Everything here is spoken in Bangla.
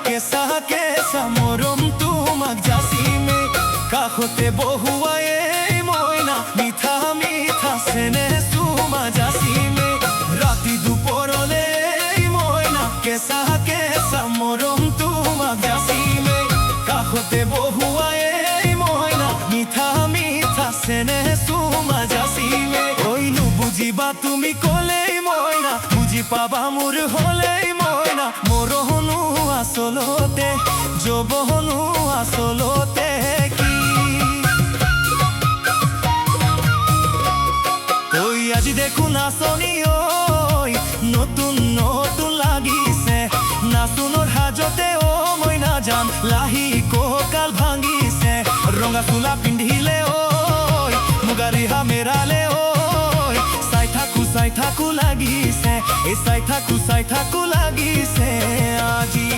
কেঁচা কেঁচা মৰম তোমাক যাচিমে কাষতে বহুৱাই মইনা মিঠা মিঠা চেনে চুমা যাচিমে ৰাতি দুপৰলে মইনা কেঁচা কেঁচা মৰম তোমাক যাচিমে কাষতে বহুৱাই মইনা মিঠা মিঠা চেনে চুমা যাচিমে ঐ নুবুজিবা তুমি ক'লেই মইনা বুজি পাবা মোৰ হ'লেই মইনা মৰহনো আচলতে যৌৱনো আচলতে কি ঐ আজি দেখো নাচনি ঐ নতুন নতুন লাগিছে নাচোনৰ হাজতে মইনা জান লাহি কঁকাল ভাঙিছে ৰঙা চোলা পিন্ধিলে ঐ মুগা ৰিহা মেৰালে ঐ চাই থাকো লাগিছে এই চাই থাকো লাগিছে আজি